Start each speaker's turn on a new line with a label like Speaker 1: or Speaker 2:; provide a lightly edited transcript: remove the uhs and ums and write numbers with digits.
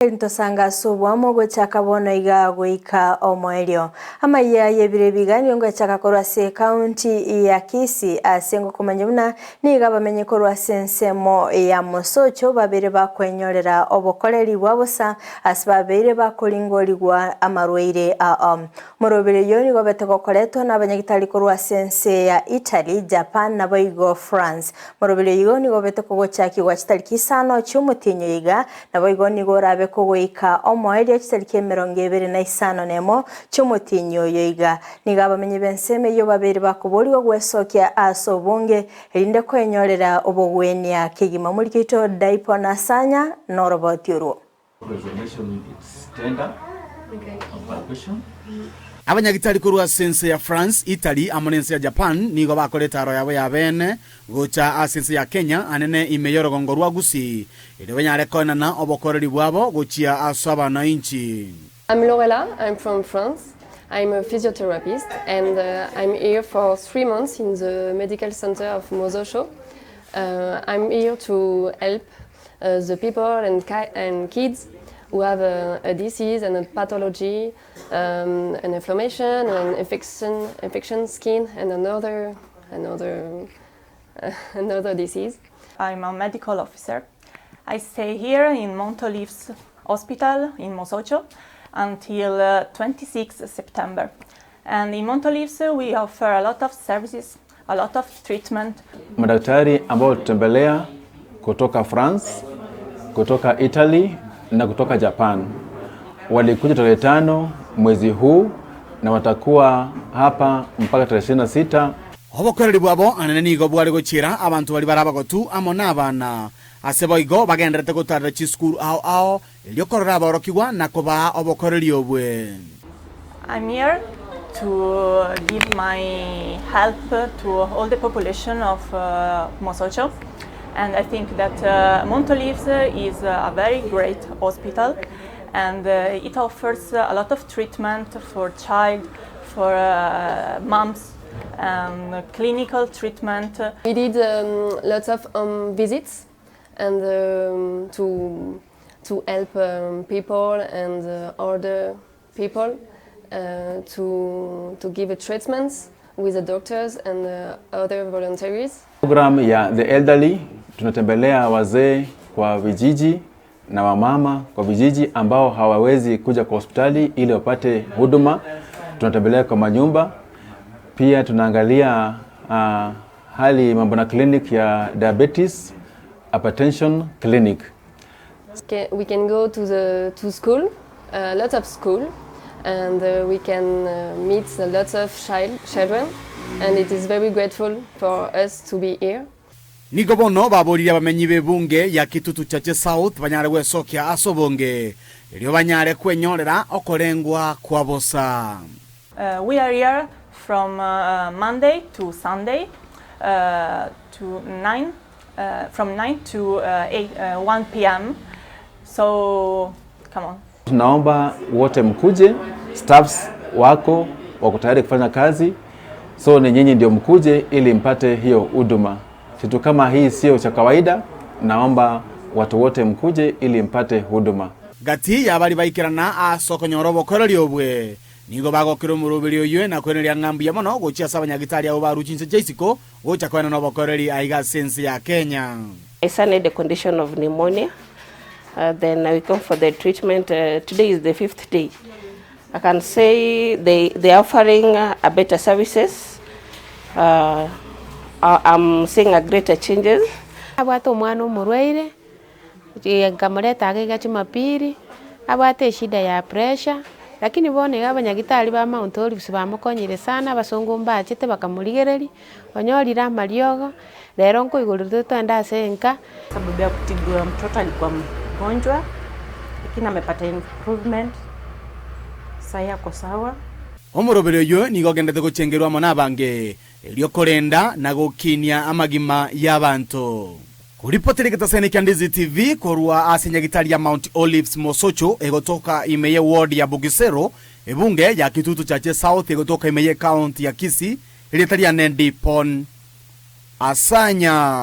Speaker 1: Ntosanga subwamo gwechaka bono iga gwika omwelio amaya yebire bigani gwechaka korwa se county ya Kisii asengo kumanyuna niga bamenye korwa sensemo ya Mosocho babere bakwenyorera obokoreri bwabosa asibabere bakolingorigwa amarweire morobere yoni gobete kokoreto nabanyagitari korwa sense ya Italy, Japan na boigo France. Morobere yoni gobete kogochaki gwachitari kisano cyumutinyo yiga na boigo nigorabe kuwika omweli ekitariki 25 nemo cyumutinyo yoiga niga bamenye benseme yo babiri bakuburiwe gwesokia asobunge erinde kwenyorera obogwenia kigima muri kito daipo nasanya no robotiro
Speaker 2: abanyagitari kurwa sense ya France, Italy, amonense ya Japan nigo bakoretaro yabo ya bene gocha sense ya Kenya anene imeyoro gongorwa Gusii ile banyare konana obokoreri bwabo gochia asaba na inchi.
Speaker 3: I'm Lorella, I'm from France. I'm a physiotherapist and I'm here for 3 months in the medical center of Mosocho. I'm here to help the people and kids who have a disease and a pathology, an inflammation, an infection skin, and another disease.
Speaker 4: I'm a medical officer. I stay here in Montolive's hospital in Mosocho until 26 September. And in Montolive's we offer a lot of services, a lot of treatment.
Speaker 5: Madaktari ambao tutembelea kutoka France, kutoka Italy na kutoka Japan walikuja tarehe 5 mwezi huu na watakuwa hapa mpaka tarehe 26.
Speaker 2: Obokoreri bwabo anene nigo bwari gochira abantu bali baraba tu amona abana aseboigo bagenderete gutara chiskuru ao iliokorora barokigwa nakoba obokoreri obwe.
Speaker 4: I'm here to give my help to all the population of Mosocho. And I think that Montolive's is a very great hospital and it offers a lot of treatment for child, for moms, clinical treatment.
Speaker 3: We did lots of visits and to help people and older people to give treatments with the doctors and other volunteers.
Speaker 5: Program ya the elderly, tunatembelea wazee kwa vijiji na wamama kwa vijiji ambao hawawezi kuja kwa hospitali ili wapate huduma. Tunatembelea kwa manyumba. Pia tunaangalia hali mambo na clinic ya diabetes, hypertension clinic.
Speaker 3: We can go to school, lots of school, and we can meet lots of children. And it is very grateful for us to be here.
Speaker 2: Nigo bono baborira bamenyi bebunge ya kitutu chache South banyare gwesokia asobonge elio banyare kwenyorera okorengwa kwa bosa.
Speaker 4: We are here from Monday to Sunday to 9 from 9 to 1 p.m. So come on.
Speaker 5: Tunaomba wote mkuje, staffs wako wako tayari kufanya kazi. So ni nyinyi ndio mkuje ili mpate hiyo huduma. Kitu kama hii sio cha kawaida, naomba watu wote mkuje ili mpate huduma.
Speaker 2: Gati yabali baikirana asokonyoro bokoreri obwe. Nigo bagokiro murubiri oywe na kweneria ngambi ya mono gochia sabanyagitari abo baruchinse Jaisiko gocha kwena no bokoreri aiga sense ya Kenya.
Speaker 6: I had the condition of pneumonia. Then we come for the treatment. Today is the 5th day. I can say they are offering a better services. I'm seeing a greater changes.
Speaker 7: Abwato mwana umurwaire nkamureta agiga Jumapili abwate shida ya pressure lakini bone abanyagitari ba Mount Olives bamukonyire sana basongo mbachete bakamurigereri onyorira amariogo rero nko igurute twenda senka
Speaker 8: sababu ya kutibu mtoto alikuwa mgonjwa lakini amepata improvement. Saya ko sawa.
Speaker 2: Omurobere yo nigo gendete gucengerwa mona bange elio korenda na gukinia amagima y'abantu. Kuripoteri katasene kya Ndizi TV korwa asenyagitari ya Mount Olives Mosocho egotoka imeye ward ya Bugisero ebunge ya kitutu chache South egotoka imeye county ya Kisii ilitaria nendi pon asanya.